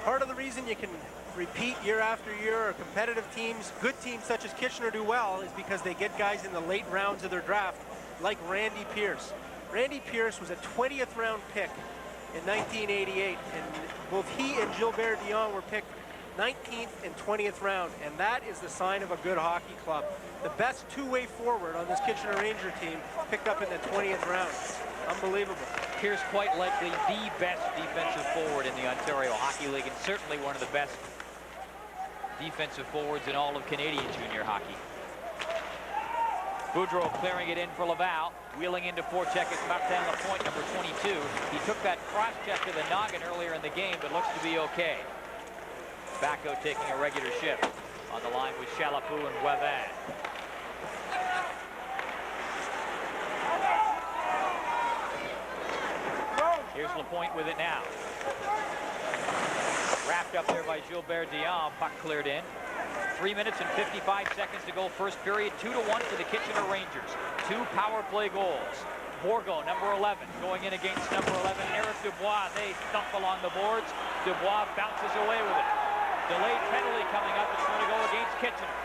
part of the reason you can repeat year after year, or competitive teams, good teams such as Kitchener do well, is because they get guys in the late rounds of their draft, like Randy Pierce. Randy Pierce was a 20th round pick in 1988, and both he and Gilbert Dion were picked 19th and 20th round, and that is the sign of a good hockey club. The best two-way forward on this Kitchener Ranger team picked up in the 20th round. Unbelievable. Pierce quite likely the best defensive forward in the Ontario Hockey League, and certainly one of the best defensive forwards in all of Canadian junior hockey. Boudreau clearing it in for Laval, wheeling into forecheck at Martin Lapointe, number 22. He took that cross check to the noggin earlier in the game, but looks to be okay. Bacco taking a regular shift. On the line with Chalapou and Wavin. Here's Lapointe with it now. Wrapped up there by Gilbert Dion. Puck cleared in. 3 minutes and 55 seconds to go first period. 2-1 to the Kitchener Rangers. 2 power play goals. Borgo, number 11, going in against number 11, Eric Dubois. They thump along the boards. Dubois bounces away with it. Delayed penalty coming up. It's going to go against Kitchener.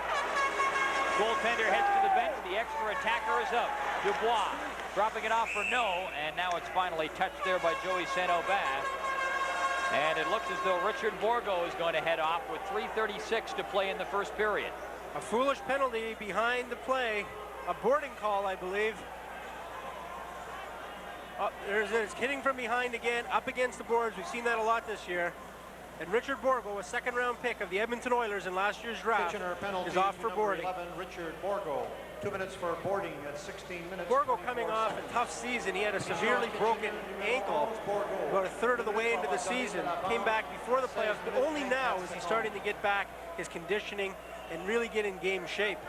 Goaltender heads to the bench. The extra attacker is up. Dubois dropping it off for no, and now it's finally touched there by Joey Saint-Aubin. And it looks as though Richard Borgo is going to head off with 3:36 to play in the first period. A foolish penalty behind the play. A boarding call, I believe. It's hitting from behind again, up against the boards. We've seen that a lot this year. And Richard Borgo, a second-round pick of the Edmonton Oilers in last year's draft, is off for boarding. 11, Richard Borgo. 2 minutes for boarding at 16 minutes. Borgo coming off a tough season. He had a severely broken ankle about a third of the way into the season. Came back before the playoffs, but only now is he starting to get back his conditioning and really get in game shape.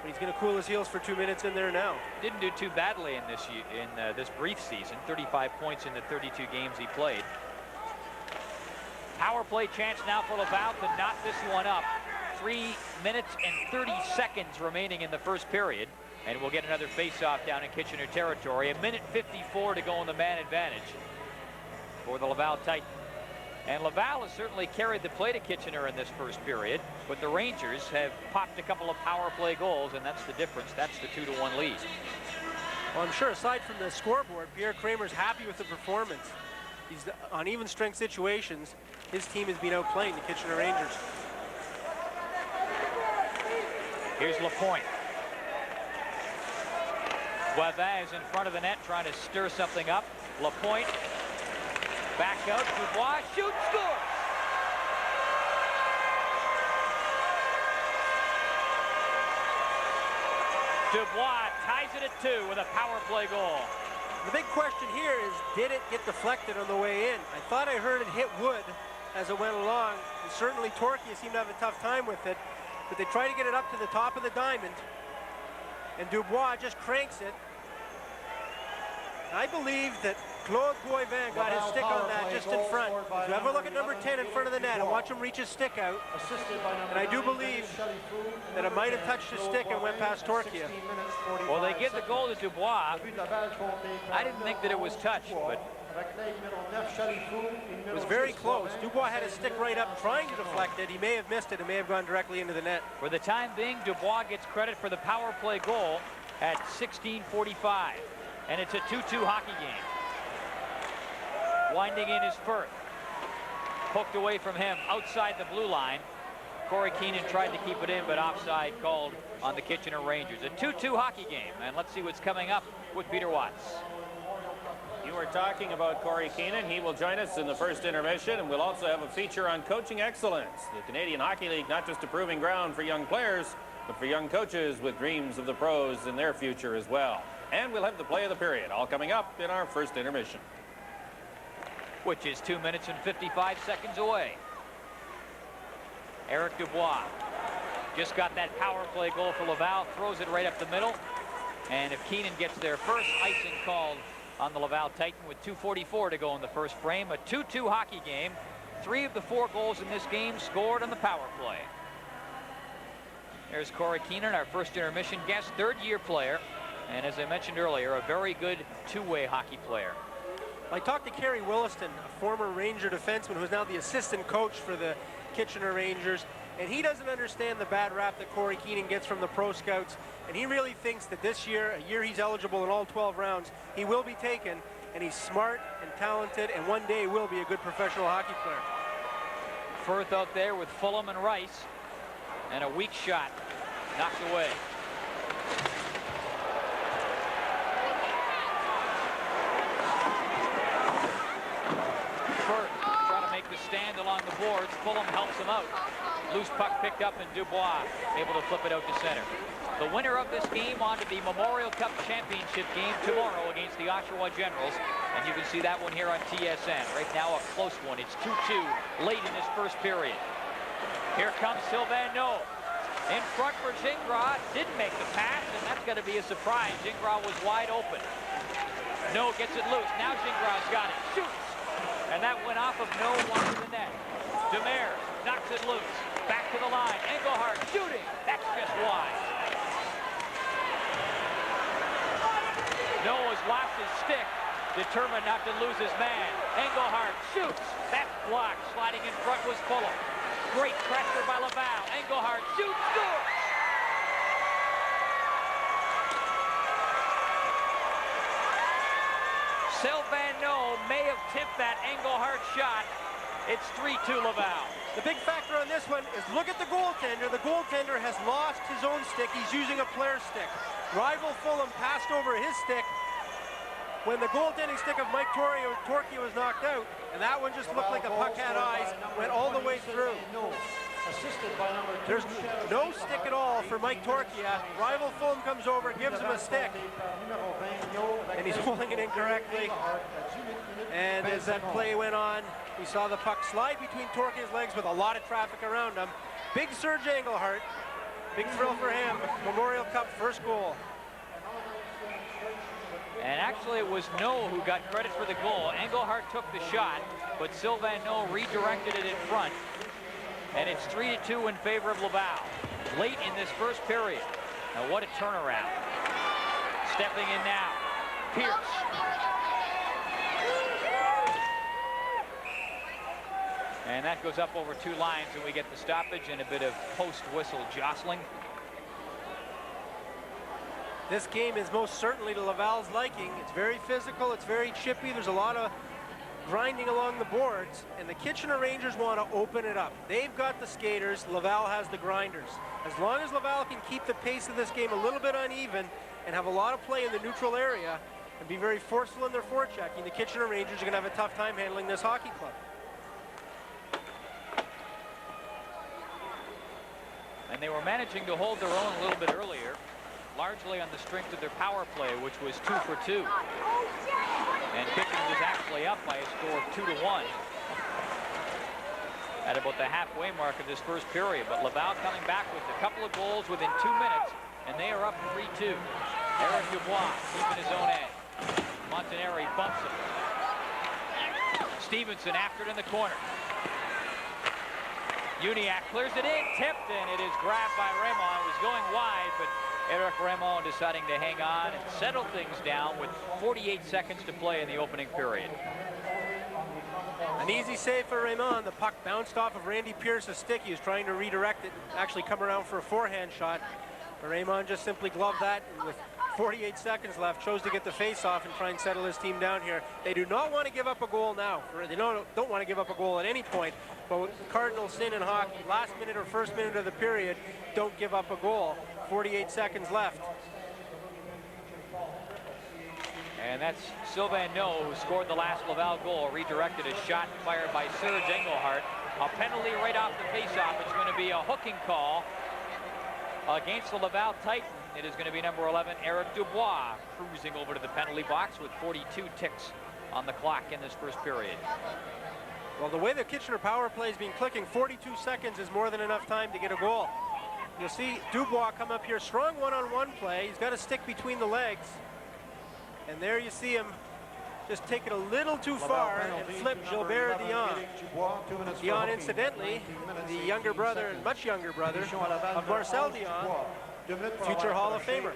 But he's going to cool his heels for 2 minutes in there now. Didn't do too badly in this brief season. 35 points in the 32 games he played. Power play chance now for Laval to knot this one up. 3 minutes and 30 seconds remaining in the first period. And we'll get another face-off down in Kitchener territory. 1:54 to go in the man advantage for the Laval Titans. And Laval has certainly carried the play to Kitchener in this first period, but the Rangers have popped a couple of power play goals, and that's the difference. That's the 2-1 lead. Well, I'm sure aside from the scoreboard, Pierre Kramer's happy with the performance. He's on even strength situations. His team has been outplaying the Kitchener Rangers. Here's Lapointe. Wavin is in front of the net trying to stir something up. Lapointe back out. Dubois shoots, scores. Dubois ties it at 2 with a power play goal. The big question here is, did it get deflected on the way in? I thought I heard it hit wood as it went along. And certainly Torquia seemed to have a tough time with it, but they try to get it up to the top of the diamond, and Dubois just cranks it. I believe that Claude Boivin got his stick on that just in front. If you ever look at number 10 in front of the net and watch him reach his stick out, and I do believe that it might have touched his stick and went past Torquia. Well, they give the goal to Dubois. I didn't think that it was touched, but it was very close. Dubois had his stick right up trying to deflect it. He may have missed it. It may have gone directly into the net. For the time being, Dubois gets credit for the power play goal at 16:45. And it's a 2-2 hockey game. Winding in is Firth. Poked away from him outside the blue line. Corey Keenan tried to keep it in, but offside called on the Kitchener Rangers. A 2-2 hockey game. And let's see what's coming up with Peter Watts. You were talking about Corey Keenan. He will join us in the first intermission, and we'll also have a feature on coaching excellence. The Canadian Hockey League, not just a proving ground for young players, but for young coaches with dreams of the pros in their future as well. And we'll have the play of the period, all coming up in our first intermission. Which is 2 minutes and 55 seconds away. Eric Dubois just got that power play goal for Laval, throws it right up the middle. And if Keenan gets there first, icing called on the Laval Titan with 2:44 to go in the first frame. A 2-2 hockey game. 3 of the 4 goals in this game scored on the power play. There's Corey Keenan, our first intermission guest, third-year player. And as I mentioned earlier, a very good two-way hockey player. I talked to Kerry Williston, a former Ranger defenseman who is now the assistant coach for the Kitchener Rangers, and he doesn't understand the bad rap that Corey Keenan gets from the pro scouts, and he really thinks that this year, a year he's eligible in all 12 rounds, he will be taken, and he's smart and talented, and one day will be a good professional hockey player. Firth out there with Fulham and Rice, and a weak shot knocked away. Firth trying to make the stand along the boards. Fulham helps him out. Loose puck picked up, and Dubois able to flip it out to center. The winner of this game on to the Memorial Cup Championship game tomorrow against the Oshawa Generals. And you can see that one here on TSN. Right now, a close one. It's 2-2 late in this first period. Here comes Sylvain No. In front for Gingras. Didn't make the pass, and that's going to be a surprise. Gingras was wide open. No gets it loose. Now Gingras got it. Shoots. And that went off of No, one to the net. Demers knocks it loose. Back to the line. Engelhardt shooting. That's just wide. No has lost his stick, determined not to lose his man. Engelhardt shoots. That's blocked. Sliding in front was Fulham. Great pressure by Laval. Engelhardt shoots, scores! Sylvain No may have tipped that Engelhardt shot. It's 3-2 Laval. The big factor on this one is look at the goaltender. The goaltender has lost his own stick. He's using a player's stick. Rival Fulham passed over his stick when the goaltending stick of Mike Torquia was knocked out, and that one just looked like the puck had eyes, went all the way through. There's no stick at all for Mike Torquia. Rival Fulham comes over, gives him a stick, and he's holding it incorrectly. And as that play went on, we saw the puck slide between Torquia's legs with a lot of traffic around him. Big Serge Engelhardt. Big thrill for him. Memorial Cup first goal. And actually it was No who got credit for the goal. Engelhardt took the shot, but Sylvain No redirected it in front. And it's 3-2 in favor of Laval. Late in this first period. Now what a turnaround. Stepping in now. Pierce. And that goes up over two lines, and we get the stoppage and a bit of post-whistle jostling. This game is most certainly to Laval's liking. It's very physical, it's very chippy, there's a lot of grinding along the boards, and the Kitchener Rangers want to open it up. They've got the skaters, Laval has the grinders. As long as Laval can keep the pace of this game a little bit uneven and have a lot of play in the neutral area and be very forceful in their forechecking, the Kitchener Rangers are going to have a tough time handling this hockey club. And they were managing to hold their own a little bit earlier, largely on the strength of their power play, which was 2 for 2. And Kitchener was actually up by a score of 2-1 at about the halfway mark of this first period. But Laval coming back with a couple of goals within 2 minutes, and they are up 3-2. Eric Dubois keeping his own end. Montanari bumps him. Stevenson after it in the corner. Uniacke clears it in, tipped, and it is grabbed by Raymond. It was going wide, but Eric Raymond deciding to hang on and settle things down with 48 seconds to play in the opening period. An easy save for Raymond. The puck bounced off of Randy Pierce's stick. He was trying to redirect it, actually come around for a forehand shot. But Raymond just simply gloved that, and with 48 seconds left, chose to get the face-off and try and settle his team down here. They do not want to give up a goal now. They don't want to give up a goal at any point, but with cardinal sin in hockey, last minute or first minute of the period, don't give up a goal. 48 seconds left. And that's Sylvain No, who scored the last Laval goal, redirected a shot fired by Serge Engelhardt. A penalty right off the face-off. It's going to be a hooking call against the Laval Titan. It is going to be number 11, Eric Dubois, cruising over to the penalty box with 42 ticks on the clock in this first period. Well, the way the Kitchener power play has been clicking, 42 seconds is more than enough time to get a goal. You'll see Dubois come up here, strong one-on-one play. He's got a stick between the legs. And there you see him just take it a little too far and flip Gilbert Dion. Dion, incidentally, the younger brother, and much younger brother, of Marcel Dion, future Hall of Famer.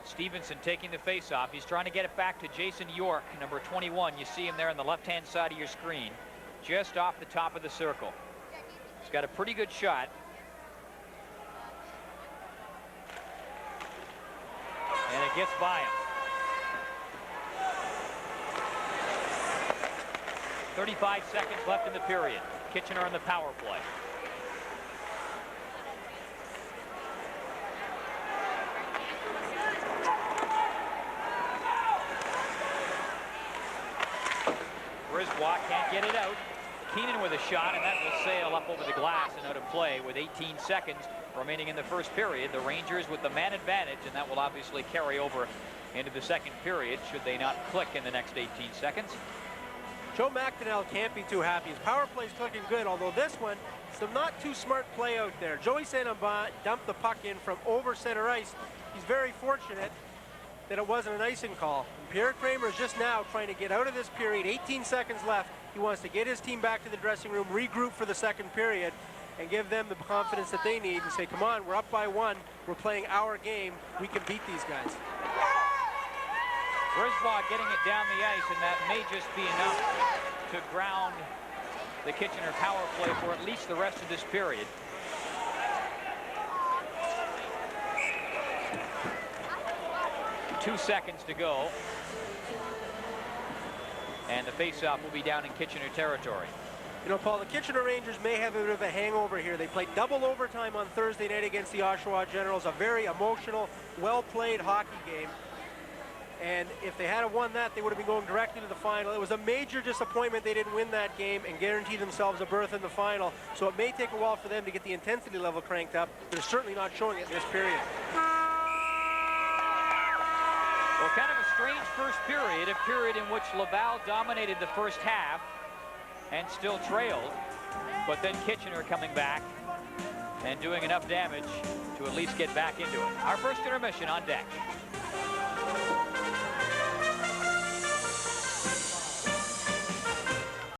Stevenson taking the face-off. He's trying to get it back to Jason York, number 21. You see him there on the left-hand side of your screen, just off the top of the circle. He's got a pretty good shot. And it gets by him. 35 seconds left in the period. Kitchener on the power play. Brisbois can't get it out. Keenan with a shot, and that will sail up over the glass and out of play with 18 seconds remaining in the first period. The Rangers with the man advantage, and that will obviously carry over into the second period should they not click in the next 18 seconds. Joe McDonnell can't be too happy. His power play's looking good, although this one, some not too smart play out there. Joey Saint-Amand dumped the puck in from over center ice. He's very fortunate that it wasn't an icing call. And Pierre Kramer is just now trying to get out of this period. 18 seconds left. He wants to get his team back to the dressing room, regroup for the second period, and give them the confidence that they need and say, come on, we're up by 1. We're playing our game. We can beat these guys. Brisbois getting it down the ice, and that may just be enough to ground the Kitchener power play for at least the rest of this period. Two seconds to go. And the faceoff will be down in Kitchener territory. You know, Paul, the Kitchener Rangers may have a bit of a hangover here. They played double overtime on Thursday night against the Oshawa Generals, a very emotional, well-played hockey game. And if they had won that, they would have been going directly to the final. It was a major disappointment they didn't win that game and guarantee themselves a berth in the final. So it may take a while for them to get the intensity level cranked up. They're certainly not showing it in this period. Well, kind of a strange first period, a period in which Laval dominated the first half and still trailed, but then Kitchener coming back and doing enough damage to at least get back into it. Our first intermission on deck.